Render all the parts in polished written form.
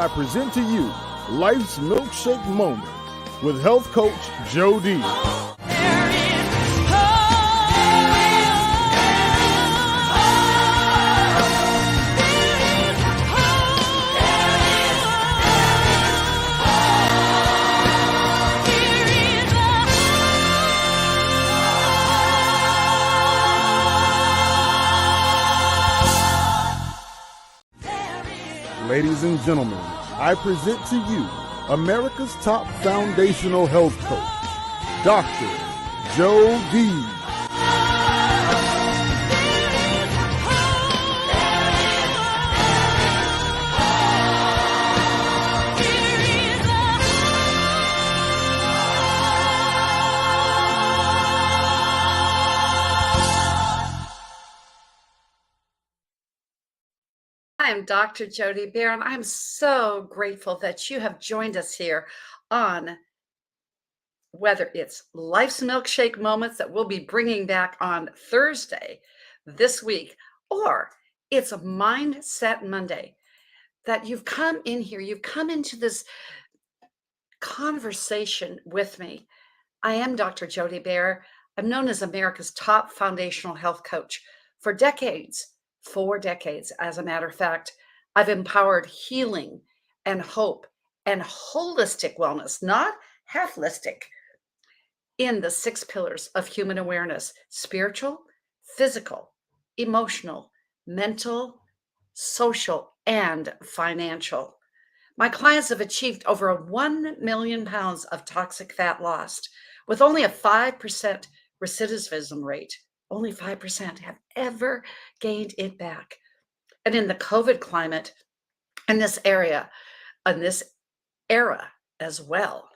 I present to you Life's Milkshake Moment with health coach Joe D. Ladies and gentlemen, I present to you America's top foundational health coach, Dr. Joe D. I'm Dr. Jody Bear, and I'm so grateful that you have joined us here on whether it's Life's Milkshake Moments that we'll be bringing back on Thursday this week, or it's a Mindset Monday that you've come in here, you've come into this conversation with me. I am Dr. Jody Bear. I'm known as America's top foundational health coach for decades. 4 decades, as a matter of fact. I've empowered healing and hope and holistic wellness, not half-listic, in the 6 pillars of human awareness: spiritual, physical, emotional, mental, social, and financial. My clients have achieved over 1 million pounds of toxic fat lost with only a 5% recidivism rate. Only 5% have ever gained it back. And in the COVID climate, in this era as well,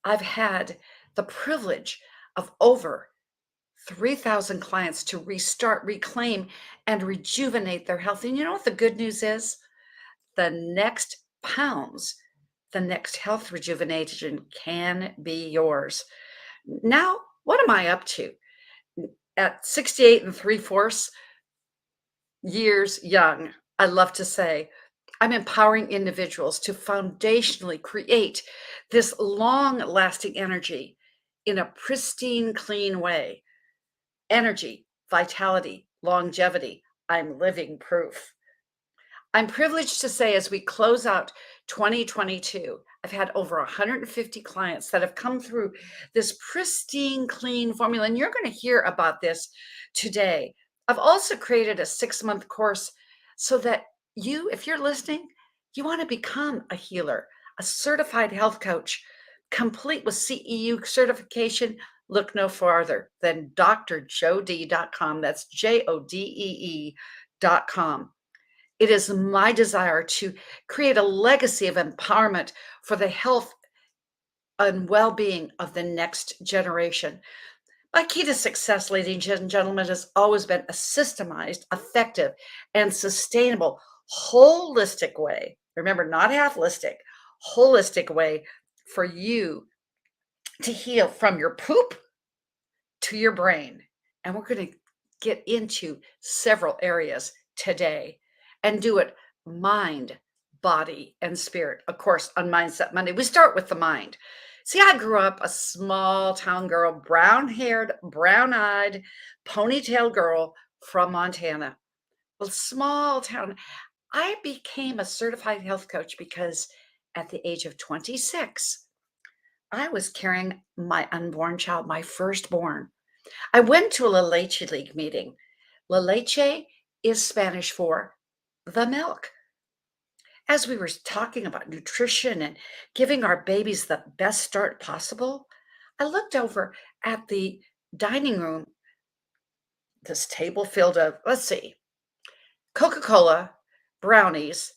I've had the privilege of over 3,000 clients to restart, reclaim, and rejuvenate their health. And you know what the good news is? The next pounds, the next health rejuvenation can be yours. Now, what am I up to? At 68 3/4 years young, I love to say, I'm empowering individuals to foundationally create this long-lasting energy in a pristine, clean way. Energy, vitality, longevity. I'm living proof. I'm privileged to say, as we close out 2022, I've had over 150 clients that have come through this pristine, clean formula, and you're going to hear about this today. I've also created a 6-month course so that you, if you're listening, you want to become a healer, a certified health coach, complete with CEU certification. Look no farther than drjodee.com. That's JODEE.com. It is my desire to create a legacy of empowerment for the health and well-being of the next generation. My key to success, ladies and gentlemen, has always been a systemized, effective, and sustainable, holistic way. Remember, not half-listic, holistic way for you to heal from your poop to your brain. And we're going to get into several areas today and do it mind, body, and spirit. Of course, on Mindset Monday, we start with the mind. See, I grew up a small town girl, brown-haired, brown-eyed, ponytail girl from Montana. Well, small town. I became a certified health coach because at the age of 26, I was carrying my unborn child, my firstborn. I went to a La Leche League meeting. La Leche is Spanish for the milk. As we were talking about nutrition and giving our babies the best start possible, I looked over at the dining room, this table filled of, let's see, Coca-Cola, brownies,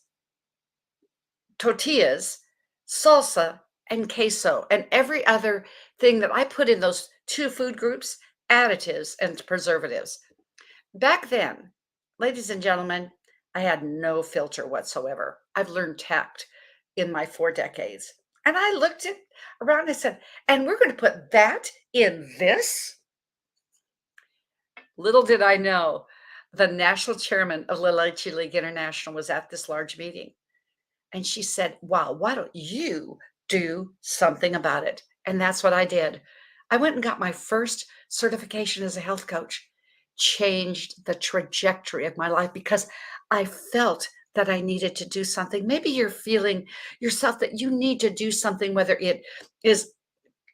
tortillas, salsa, and queso, and every other thing that I put in those 2 food groups, additives and preservatives. Back then, ladies and gentlemen, I had no filter whatsoever. I've learned tact in my 4 decades. And I looked around and I said, and we're going to put that in this? Little did I know, the national chairman of La Leche League International was at this large meeting. And she said, wow, why don't you do something about it? And that's what I did. I went and got my first certification as a health coach, changed the trajectory of my life because I felt that I needed to do something. Maybe you're feeling yourself that you need to do something, whether it is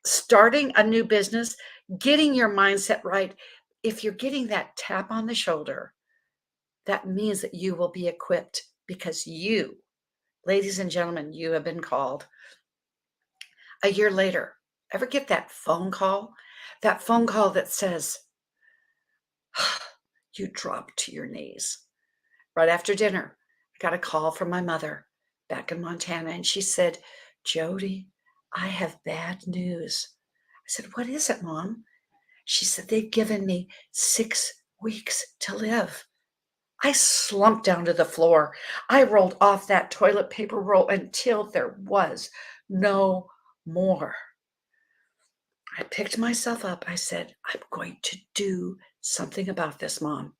starting a new business, getting your mindset right. If you're getting that tap on the shoulder, that means that you will be equipped because you, ladies and gentlemen, you have been called. A year later, ever get that phone call? That phone call that says, you drop to your knees. Right after dinner, I got a call from my mother back in Montana, and she said, Jody, I have bad news. I said, what is it, Mom? She said, they've given me 6 weeks to live. I slumped down to the floor. I rolled off that toilet paper roll until there was no more. I picked myself up. I said, I'm going to do something about this, Mom.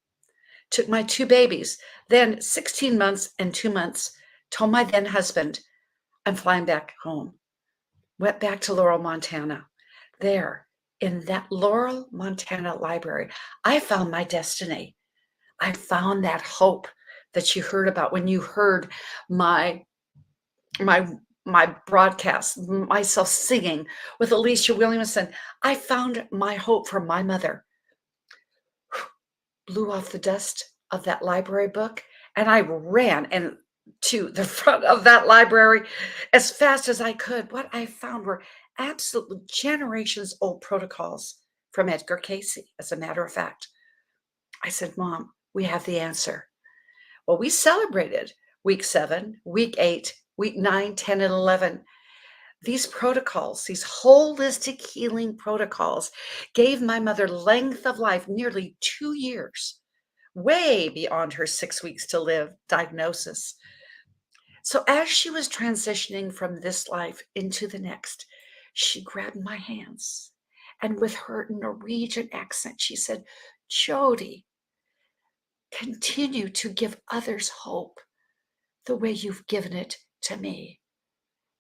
Took my 2 babies, then 16 months and 2 months, told my then husband, I'm flying back home. Went back to Laurel, Montana. There, in that Laurel, Montana library, I found my destiny. I found that hope that you heard about when you heard my my my broadcast, myself singing with Alicia Williamson. I found my hope from my mother. Blew off the dust of that library book, and I ran and to the front of that library as fast as I could. What I found were absolutely generations old protocols from Edgar Casey, as a matter of fact. I said, Mom, we have the answer. Well, we celebrated week 7, week 8, week 9, 10, and 11. These protocols, these holistic healing protocols, gave my mother length of life, nearly 2 years, way beyond her 6 weeks to live diagnosis. So as she was transitioning from this life into the next, she grabbed my hands, and with her Norwegian accent, she said, Jody, continue to give others hope the way you've given it to me.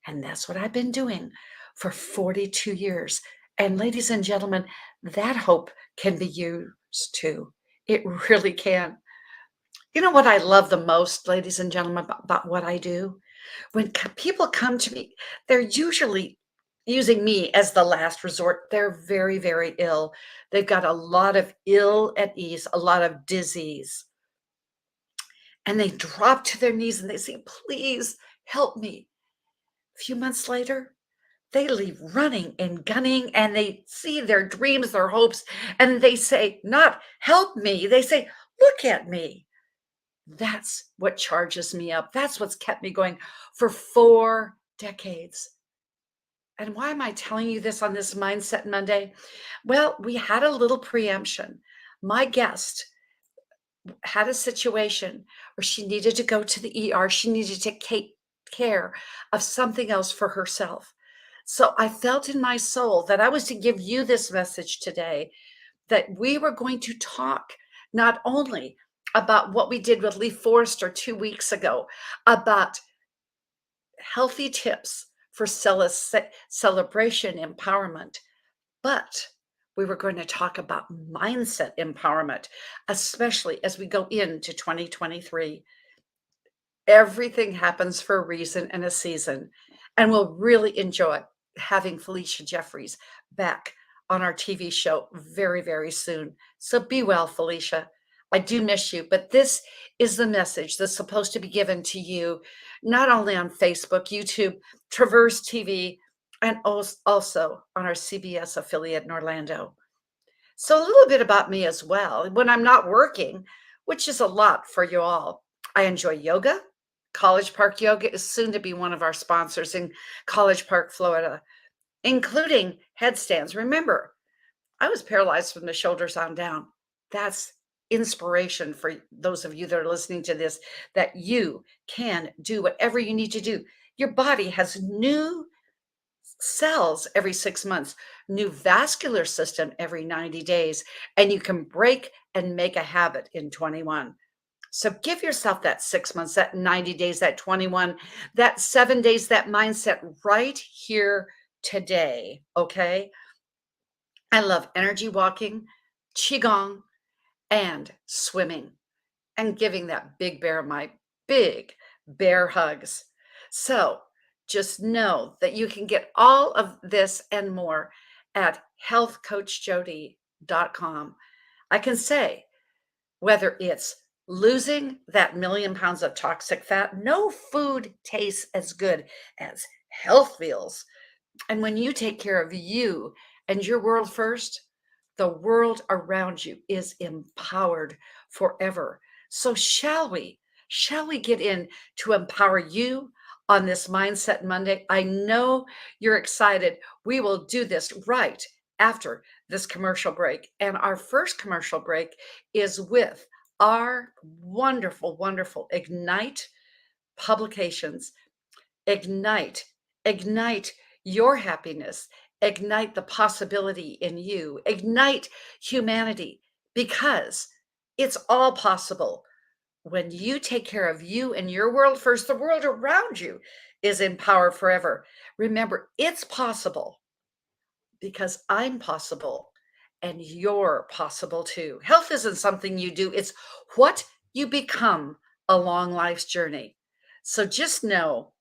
And that's what I've been doing for 42 years. And ladies and gentlemen, that hope can be used too. It really can. You know what I love the most, ladies and gentlemen, about what I do? When people come to me, they're usually using me as the last resort. They're very, very ill. They've got a lot of ill at ease, a lot of disease. And they drop to their knees and they say, please help me. A few months later, they leave running and gunning, and they see their dreams, their hopes, and they say, not help me. They say, look at me. That's what charges me up. That's what's kept me going for 4 decades. And why am I telling you this on this Mindset Monday? Well, we had a little preemption. My guest had a situation where she needed to go to the ER. She needed to take care of something else for herself. So I felt in my soul that I was to give you this message today, that we were going to talk not only about what we did with Lee Forrester 2 weeks ago, about healthy tips for celebration empowerment, but we were going to talk about mindset empowerment, especially as we go into 2023. Everything happens for a reason and a season, and we'll really enjoy having Felicia Jeffries back on our TV show very, very soon. So be well, Felicia. I do miss you, but this is the message that's supposed to be given to you, not only on Facebook, YouTube, Traverse TV, and also on our CBS affiliate in Orlando. So a little bit about me as well. When I'm not working, which is a lot for you all, I enjoy yoga. College Park Yoga is soon to be one of our sponsors in College Park, Florida, including headstands. Remember, I was paralyzed from the shoulders on down. That's inspiration for those of you that are listening to this, that you can do whatever you need to do. Your body has new cells every 6 months, new vascular system every 90 days, and you can break and make a habit in 21. So give yourself that 6 months, that 90 days, that 21, that 7 days, that mindset right here today. Okay. I love energy walking, qigong, and swimming, and giving that big bear my big bear hugs. So just know that you can get all of this and more at healthcoachjody.com. I can say, whether it's losing that million pounds of toxic fat, no food tastes as good as health feels. And when you take care of you and your world first, the world around you is empowered forever. So shall we? Shall we get in to empower you on this Mindset Monday? I know you're excited. We will do this right after this commercial break. And our first commercial break is with our wonderful, wonderful Ignite publications. Ignite, ignite your happiness, ignite the possibility in you, ignite humanity, because it's all possible. When you take care of you and your world first, the world around you is empowered forever. Remember, it's possible because I'm possible and you're possible too. Health isn't something you do, it's what you become along life's journey. So just know,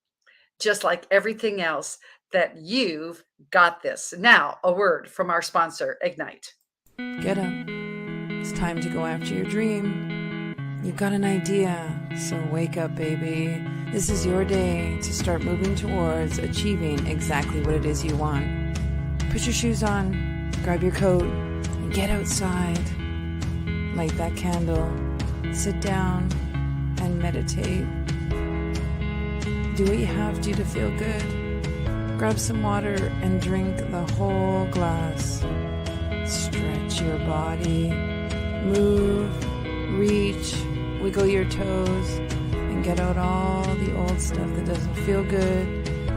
just like everything else, that you've got this. Now, a word from our sponsor, Ignite. Get up. It's time to go after your dream. You've got an idea, so wake up, baby. This is your day to start moving towards achieving exactly what it is you want. Put your shoes on, grab your coat, and get outside. Light that candle, sit down, and meditate. Do what you have to feel good. Grab some water and drink the whole glass. Stretch your body, move, reach, wiggle your toes, and get out all the old stuff that doesn't feel good,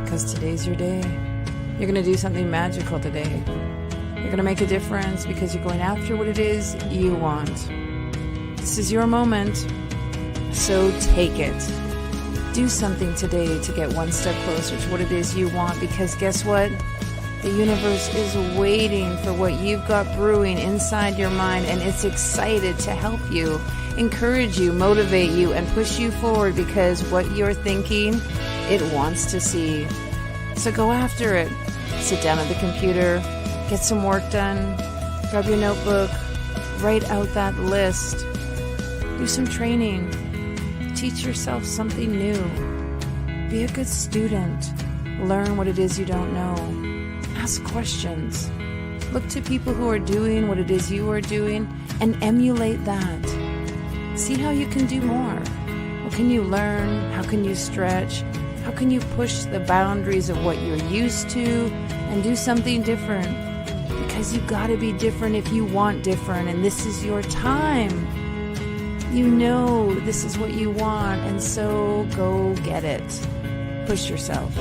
because today's your day. You're going to do something magical today. You're going to make a difference because you're going after what it is you want. This is your moment, so take it. Do something today to get one step closer to what it is you want, because guess what? The universe is waiting for what you've got brewing inside your mind, and it's excited to help you, encourage you, motivate you, and push you forward, because what you're thinking, it wants to see. So go after it. Sit down at the computer, get some work done, grab your notebook, write out that list, do some training, teach yourself something new, be a good student, learn what it is you don't know, ask questions, look to people who are doing what it is you are doing and emulate that. See how you can do more. What can you learn? How can you stretch? How can you push the boundaries of what you're used to and do something different? Because you gotta be different if you want different, and this is your time. You know this is what you want, and so go get it. Push yourself,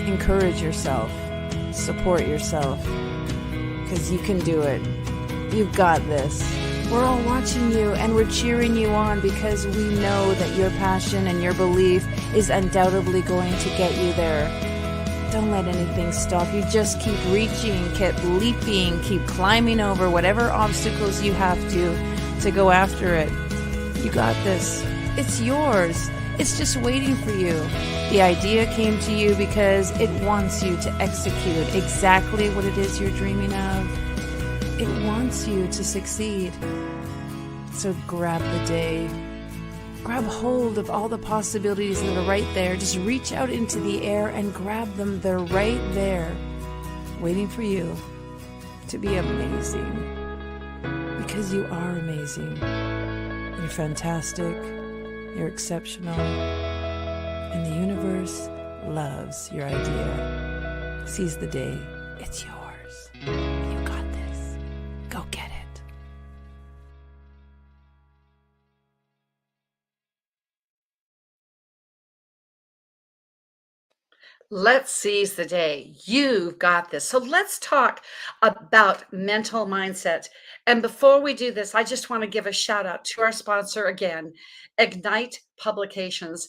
encourage yourself, support yourself, because you can do it. You've got this. We're all watching you, and we're cheering you on, because we know that your passion and your belief is undoubtedly going to get you there. Don't let anything stop you. Just keep reaching, keep leaping, keep climbing over whatever obstacles you have to go after it. You got this. It's yours. It's just waiting for you. The idea came to you because it wants you to execute exactly what it is you're dreaming of. It wants you to succeed. So grab the day. Grab hold of all the possibilities that are right there. Just reach out into the air and grab them. They're right there, waiting for you to be amazing. Because you are amazing. You're fantastic. You're exceptional. And the universe loves your idea. Seize the day. It's yours. You got this. Go get it. Let's seize the day. You've got this. So let's talk about mental mindset. And before we do this, I just want to give a shout out to our sponsor again, Ignite Publications.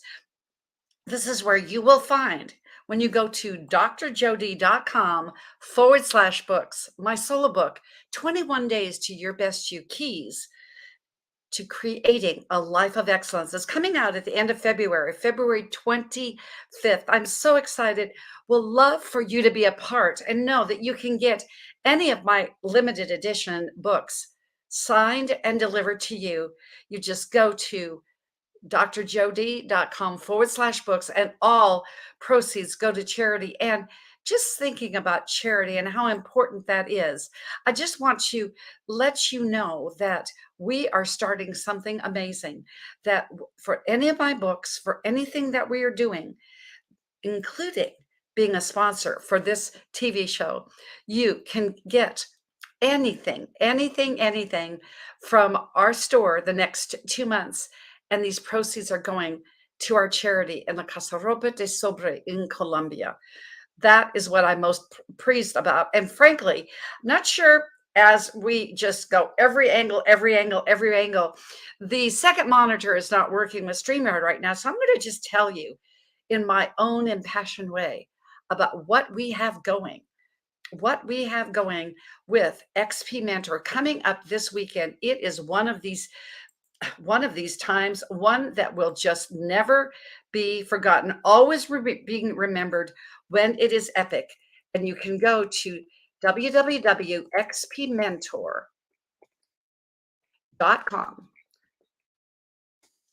This is where you will find when you go to drjody.com/books, my solo book, 21 Days to Your Best You Keys to Creating a Life of Excellence. It's coming out at the end of February, February 25th. I'm so excited. We'll love for you to be a part and know that you can get any of my limited edition books signed and delivered to you. You just go to drjody.com/books, and all proceeds go to charity. And just thinking about charity and how important that is, I just want to let you know that we are starting something amazing, that for any of my books, for anything that we are doing, including being a sponsor for this TV show, you can get anything from our store the next 2 months. And these proceeds are going to our charity in La Casa Ropa de Sobre in Colombia. That is what I'm most pleased about. And frankly, not sure, as we just go every angle, the second monitor is not working with StreamYard right now. So I'm going to just tell you in my own impassioned way about what we have going with XP Mentor coming up this weekend. It is one of these times, one that will just never be forgotten, always being remembered when it is epic. And you can go to www.xpmentor.com.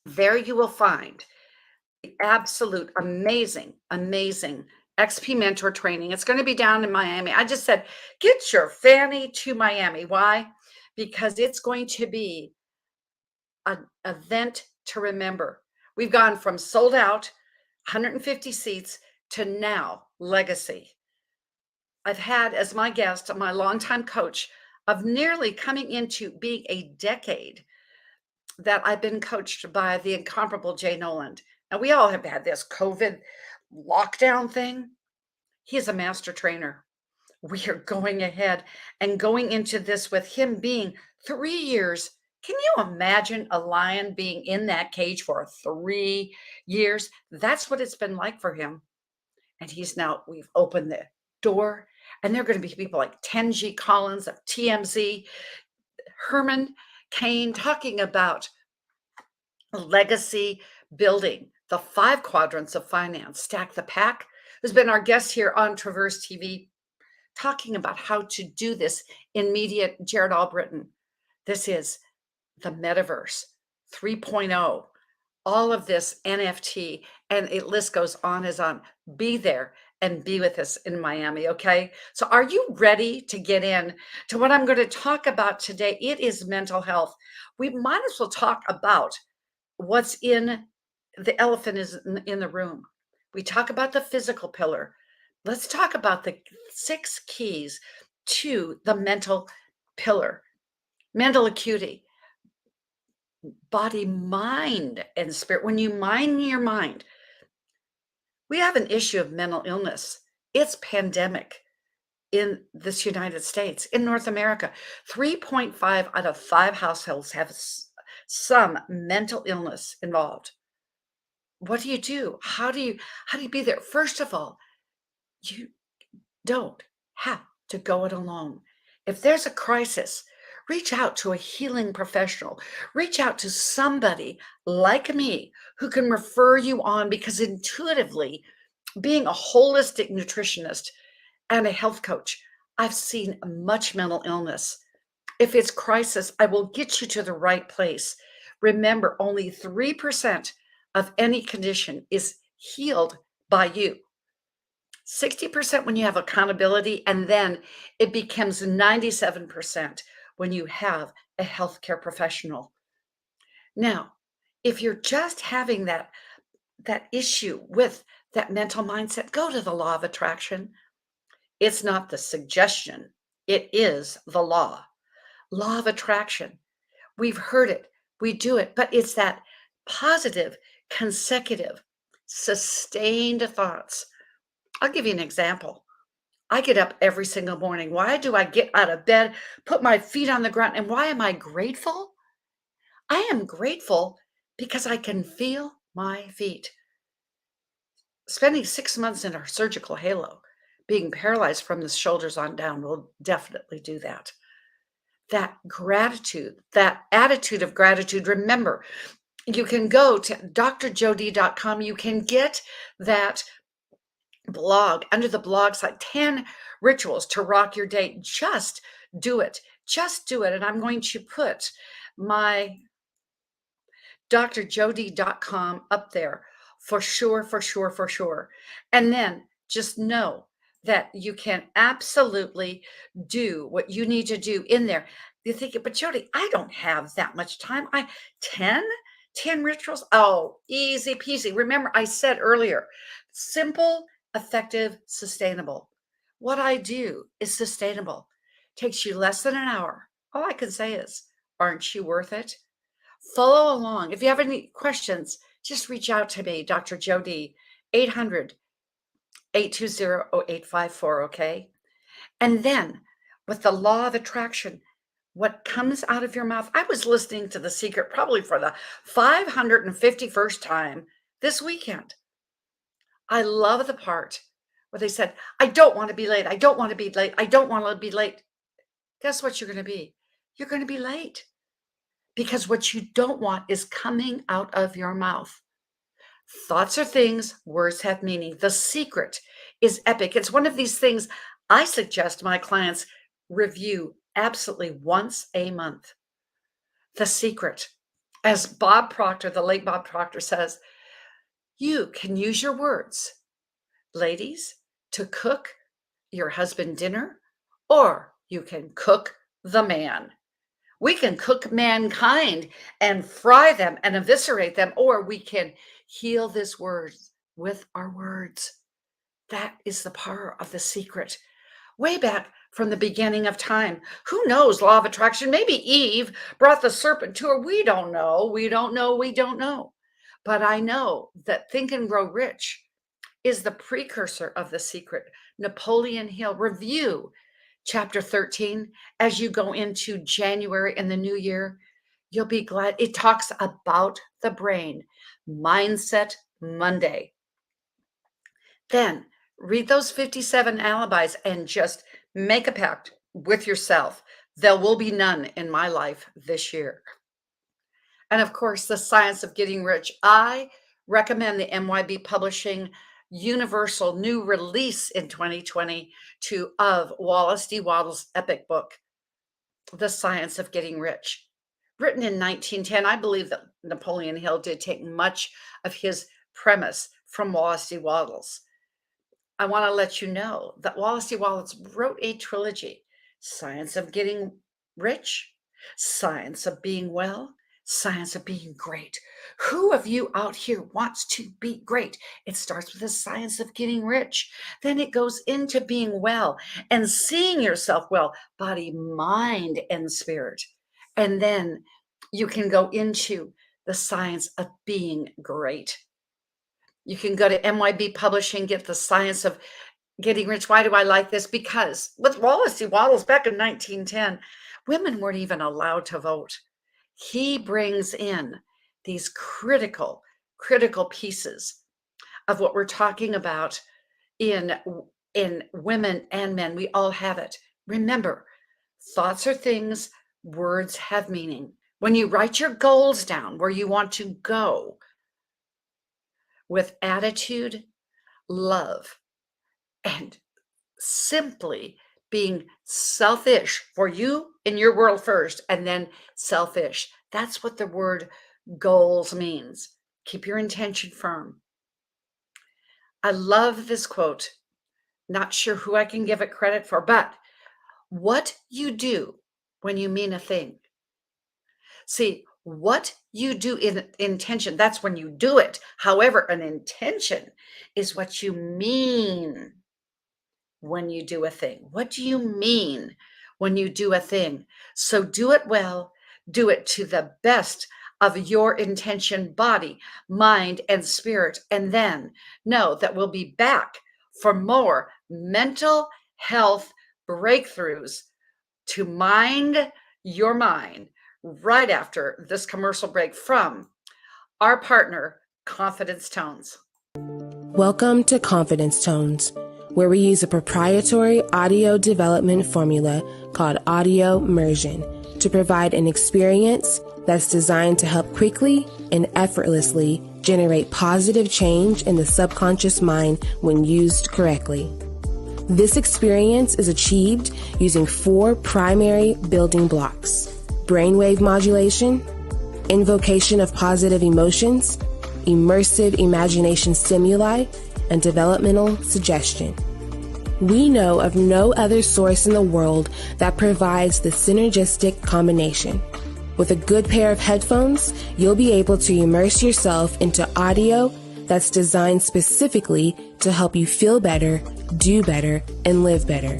There you will find the absolute amazing XP Mentor training. It's going to be down in Miami. I just said, get your fanny to Miami. Why? Because it's going to be an event to remember. We've gone from sold out, 150 seats, to now legacy. I've had as my guest, my longtime coach, of nearly coming into being a decade that I've been coached by the incomparable Jay Noland. And we all have had this COVID lockdown thing. He is a master trainer. We are going ahead and going into this with him being 3 years. Can you imagine a lion being in that cage for 3 years? That's what it's been like for him. And we've opened the door, and there are going to be people like Tenji Collins of TMZ, Herman Cain, talking about legacy building, the 5 quadrants of finance. Stack the Pack, who's been our guest here on Traverse TV, talking about how to do this in media. Jared Albritton. This is the metaverse 3.0, all of this NFT, and it list goes on as on. Be there and be with us in Miami. Okay. So are you ready to get in to what I'm going to talk about today? It is mental health. We might as well talk about what's in the elephant is in the room. We talk about the physical pillar. Let's talk about the 6 keys to the mental pillar. Mental acuity, body, mind, and spirit. When you mind your mind, we have an issue of mental illness. It's pandemic in this United States, in North America. 3.5 out of 5 households have some mental illness involved. What do you do? How do you be there? First of all, you don't have to go it alone. If there's a crisis, reach out to a healing professional. Reach out to somebody like me who can refer you on, because intuitively, being a holistic nutritionist and a health coach, I've seen much mental illness. If it's crisis, I will get you to the right place. Remember, only 3% of any condition is healed by you. 60% when you have accountability, and then it becomes 97% when you have a healthcare professional. Now, if you're just having that issue with that mental mindset, go to the law of attraction. It's not the suggestion, it is the law. Law of attraction. We've heard it, we do it, but it's that positive, consecutive, sustained thoughts. I'll give you an example. I get up every single morning. Why do I get out of bed, put my feet on the ground, and why am I grateful? I am grateful because I can feel my feet. Spending 6 months in our surgical halo, being paralyzed from the shoulders on down will definitely do that. That gratitude, that attitude of gratitude. Remember, you can go to drjod.com. You can get that blog under the blog site, 10 rituals to rock your day. Just do it. Just do it. And I'm going to put my drjod.com up there for sure, for sure, for sure. And then just know that you can absolutely do what you need to do in there. You're thinking, but Jody, I don't have that much time. 10, 10 rituals. Oh, easy peasy. Remember, I said earlier, simple, effective, sustainable. What I do is sustainable. Takes you less than an hour. All I can say is, aren't you worth it? Follow along. If you have any questions, just reach out to me, Dr. Jody, 800-820-0854, okay? And then with the law of attraction, what comes out of your mouth, I was listening to The Secret probably for the 551st time this weekend. I love the part where they said, I don't want to be late. I don't want to be late. I don't want to be late. Guess what you're going to be? You're going to be late. Because what you don't want is coming out of your mouth. Thoughts are things, words have meaning. The Secret is epic. It's one of these things I suggest my clients review absolutely once a month. The Secret. As Bob Proctor, the late Bob Proctor says, you can use your words, ladies, to cook your husband dinner, or you can cook the man. We can cook mankind and fry them and eviscerate them, or we can heal this world with our words. That is the power of The Secret. Way back from the beginning of time. Who knows, law of attraction? Maybe Eve brought the serpent to her. We don't know. We don't know. We don't know. But I know that Think and Grow Rich is the precursor of The Secret. Napoleon Hill. Review Chapter 13, as you go into January and the new year, you'll be glad. It talks about the brain, Mindset Monday. Then read those 57 alibis and just make a pact with yourself. There will be none in my life this year. And of course, The Science of Getting Rich. I recommend the MYB Publishing universal new release in 2022 of Wallace D. Wattles' epic book, The Science of Getting Rich. Written in 1910, I believe that Napoleon Hill did take much of his premise from Wallace D. Wattles. I want to let you know that Wallace D. Wattles wrote a trilogy, Science of Getting Rich, Science of Being Well, Science of Being Great. Who of you out here wants to be great? It starts with the science of getting rich. Then it goes into being well and seeing yourself well, body, mind, and spirit. And then you can go into the science of being great. You can go to MYB Publishing, get The Science of Getting Rich. Why do I like this? Because with Wallace D. Wattles back in 1910, women weren't even allowed to vote. He brings in these critical pieces of what we're talking about in women and men. We all have it. Remember, thoughts are things, words have meaning. When you write your goals down, where you want to go, with attitude, love, and simply being selfish for you in your world first, and then selfish. That's what the word goals means. Keep your intention firm. I love this quote. Not sure who I can give it credit for, but what you do when you mean a thing. See, what you do in intention, that's when you do it. However, an intention is what you mean when you do a thing. What do you mean when you do a thing? So do it well, do it to the best of your intention, body, mind, and spirit. And then know that we'll be back for more mental health breakthroughs to mind your mind right after this commercial break from our partner, Confidence Tones. Welcome to Confidence Tones, where we use a proprietary audio development formula called audio immersion to provide an experience that's designed to help quickly and effortlessly generate positive change in the subconscious mind when used correctly. This experience is achieved using 4 primary building blocks: brainwave modulation, invocation of positive emotions, immersive imagination stimuli, and developmental suggestion. We know of no other source in the world that provides the synergistic combination. With a good pair of headphones, you'll be able to immerse yourself into audio that's designed specifically to help you feel better, do better, and live better.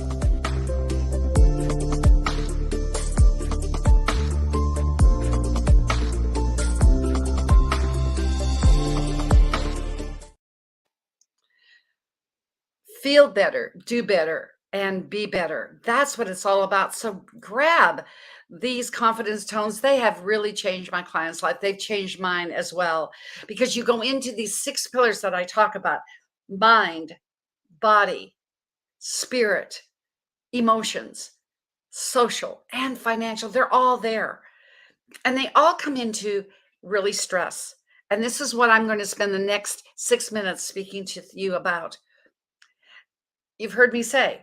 Feel better, do better, and be better. That's what it's all about. So grab these confidence tones. They have really changed my client's life. They've changed mine as well, because you go into these 6 pillars that I talk about: mind, body, spirit, emotions, social, and financial. They're all there. And they all come into really stress. And this is what I'm going to spend the next 6 minutes speaking to you about. You've heard me say,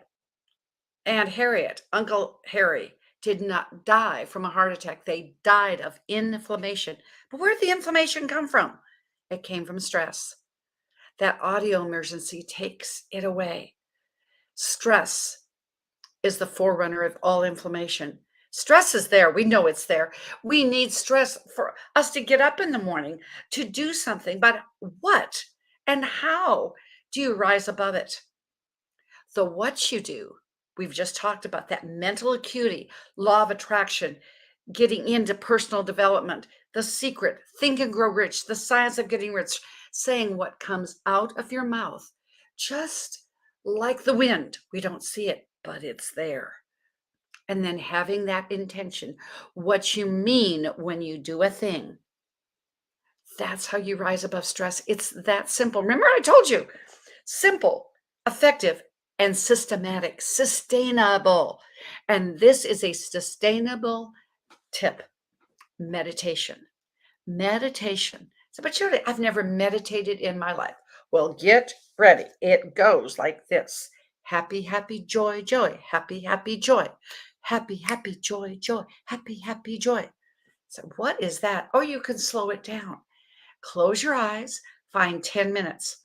Aunt Harriet, Uncle Harry did not die from a heart attack. They died of inflammation. But where did the inflammation come from? It came from stress. That audio emergency takes it away. Stress is the forerunner of all inflammation. Stress is there. We know it's there. We need stress for us to get up in the morning to do something. But what and how do you rise above it? The what you do, we've just talked about that mental acuity, law of attraction, getting into personal development, the secret, think and grow rich, the science of getting rich, saying what comes out of your mouth, just like the wind. We don't see it, but it's there. And then having that intention, what you mean when you do a thing. That's how you rise above stress. It's that simple. Remember, I told you, simple, effective, and systematic, sustainable. And this is a sustainable tip: meditation. Meditation. So, but surely I've never meditated in my life. Well, get ready. It goes like this: happy, happy, joy, joy, happy, happy, joy, happy, happy, joy, joy, happy, happy, joy. So, what is that? Or you can slow it down. Close your eyes, find 10 minutes.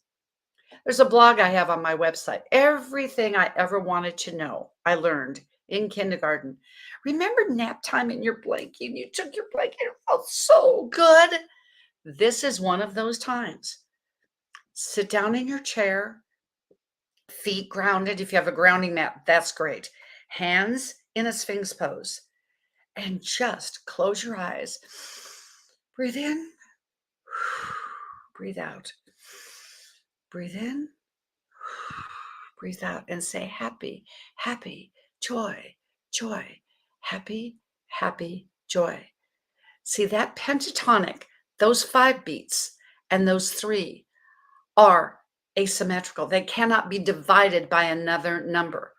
There's a blog I have on my website. Everything I ever wanted to know, I learned in kindergarten. Remember nap time in your blanket? You took your blanket, it felt so good. This is one of those times. Sit down in your chair, feet grounded. If you have a grounding mat, that's great. Hands in a Sphinx pose. And just close your eyes. Breathe in. Breathe out. Breathe in. Breathe out and say happy, happy, joy, joy, happy, happy, joy. See that pentatonic, those 5 beats and those 3 are asymmetrical. They cannot be divided by another number.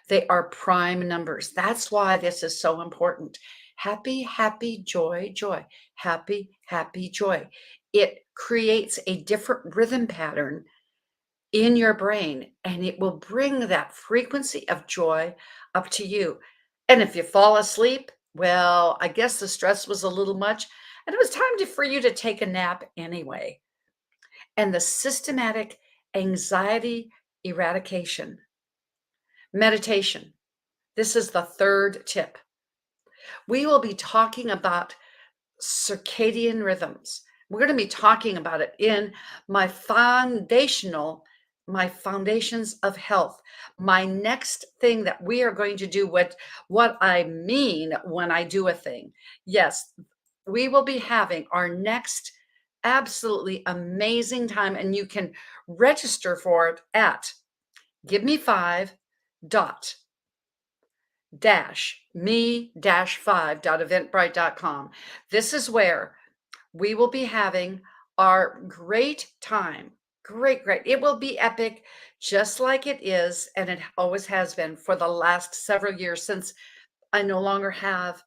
They are prime numbers. That's why this is so important. Happy, happy, joy, joy, happy, happy, joy. It creates a different rhythm pattern in your brain, and it will bring that frequency of joy up to you. And if you fall asleep, well, I guess the stress was a little much, and it was time for you to take a nap anyway. And the systematic anxiety eradication. Meditation. This is the 3rd tip. We will be talking about circadian rhythms. We're going to be talking about it in my foundations of health. My next thing that we are going to do, what I mean when I do a thing. Yes, we will be having our next absolutely amazing time, and you can register for it at Give me 5 dot dash me dash 5.eventbrite.com. This is where we will be having our great time. Great. It will be epic, just like it is, and it always has been for the last several years since I no longer have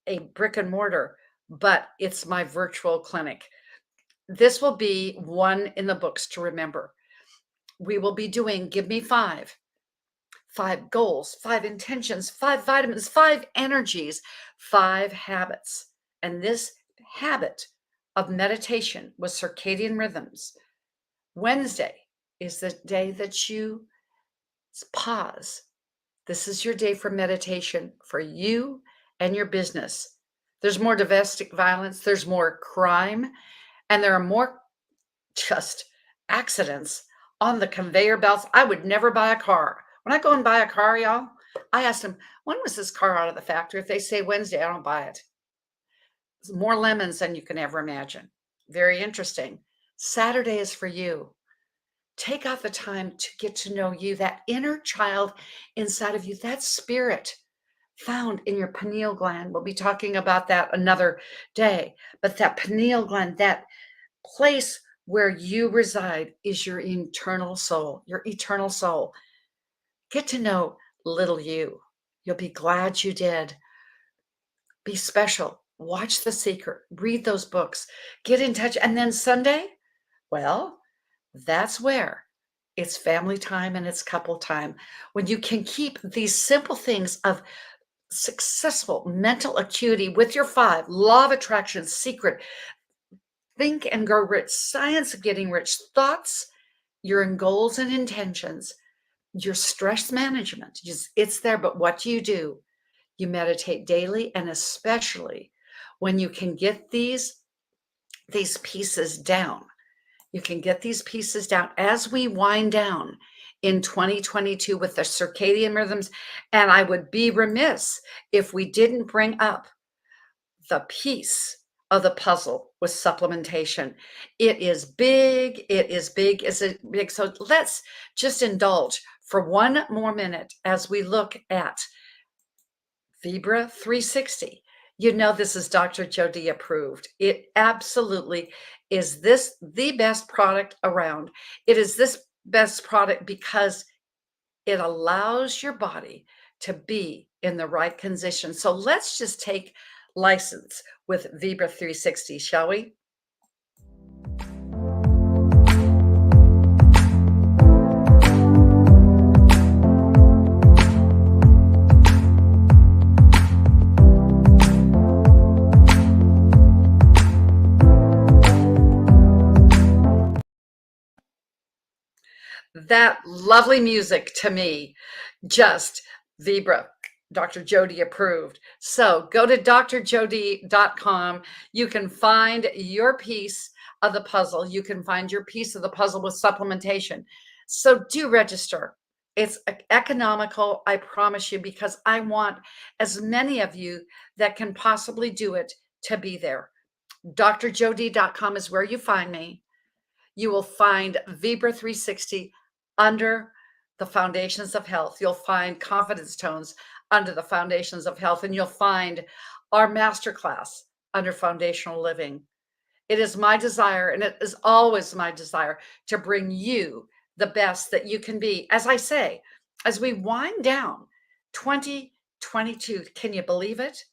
a brick and mortar, but it's my virtual clinic. This will be one in the books to remember. We will be doing Give Me 5 goals, 5 intentions, 5 vitamins, 5 energies, 5 habits. And this habit of meditation with circadian rhythms, Wednesday is the day that you pause. This is your day for meditation for you and your business. There's more domestic violence, there's more crime, and there are more just accidents on the conveyor belts. I would never buy a car. When I go and buy a car, y'all, I ask them, when was this car out of the factory? If they say Wednesday, I don't buy it. It's more lemons than you can ever imagine. Very interesting. Saturday is for you. Take out the time to get to know you, that inner child inside of you, that spirit found in your pineal gland. We'll be talking about that another day. But that pineal gland, that place where you reside, is your eternal soul, your eternal soul. Get to know little you. You'll be glad you did. Be special. Watch The Secret. Read those books. Get in touch. And then Sunday, well, that's where it's family time and it's couple time. When you can keep these simple things of successful mental acuity with your 5, law of attraction, secret, think and grow rich, science of getting rich, thoughts, your goals and intentions, your stress management, it's there. But what do? You meditate daily, and especially when you can get these pieces down. You can get these pieces down as we wind down in 2022 with the circadian rhythms. And I would be remiss if we didn't bring up the piece of the puzzle with supplementation. It is big. It's big. So let's just indulge for one more minute as we look at Vibra 360. You know, this is Dr. Jody approved. It absolutely is the best product around. It is this best product because it allows your body to be in the right condition. So let's just take license with Vibra 360, shall we? That lovely music to me, just Vibra, Dr. Jody approved. So go to drjody.com. You can find your piece of the puzzle. You can find your piece of the puzzle with supplementation. So do register. It's economical, I promise you, because I want as many of you that can possibly do it to be there. drjody.com is where you find me. You will find Vibra 360 under the Foundations of Health. You'll find Confidence Tones under the Foundations of Health, and you'll find our masterclass under Foundational Living. It is my desire, and it is always my desire, to bring you the best that you can be. As I say, as we wind down 2022, can you believe it?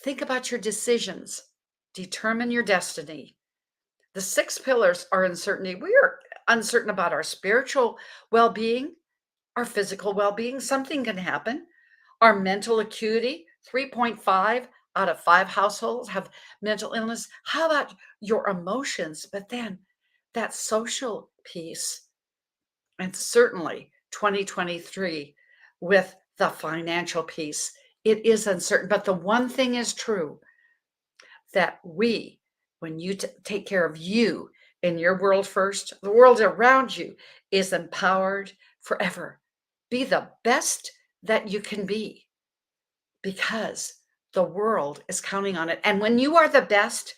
Think about your decisions. Determine your destiny. The 6 pillars are uncertainty. We are uncertain about our spiritual well-being, our physical well-being. Something can happen. Our mental acuity, 3.5 out of 5 households have mental illness. How about your emotions? But then that social piece, and certainly 2023 with the financial piece, it is uncertain. But the one thing is true, that when you take care of you in your world first, the world around you is empowered forever. Be the best that you can be, because the world is counting on it. And when you are the best,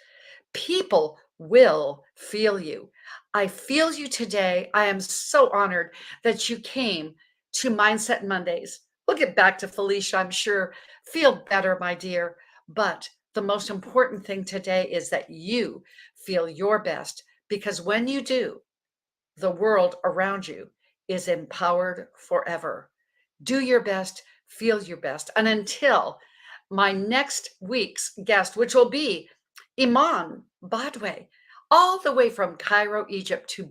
people will feel you. I feel you today. I am so honored that you came to Mindset Mondays. We'll get back to Felicia, I'm sure. Feel better, my dear. But the most important thing today is that you feel your best, because when you do, the world around you is empowered forever. Do your best, feel your best. And until my next week's guest, which will be Iman Badwe, all the way from Cairo, Egypt, to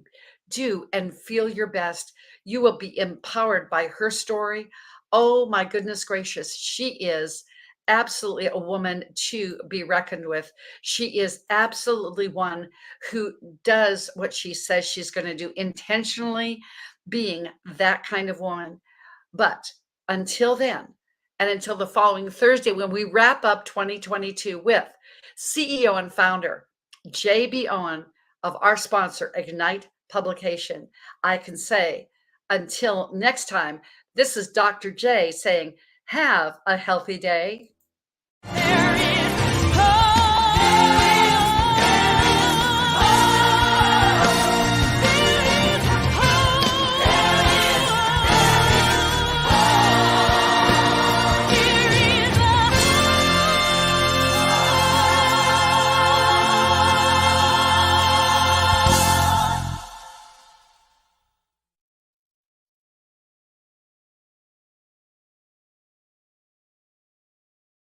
do and feel your best. You will be empowered by her story. Oh my goodness gracious. She is absolutely a woman to be reckoned with. She is absolutely one who does what she says she's going to do, intentionally being that kind of woman. But until then, and until the following Thursday, when we wrap up 2022 with CEO and founder JB Owen of our sponsor, Ignite Publication, I can say until next time, this is Dr. J saying, have a healthy day.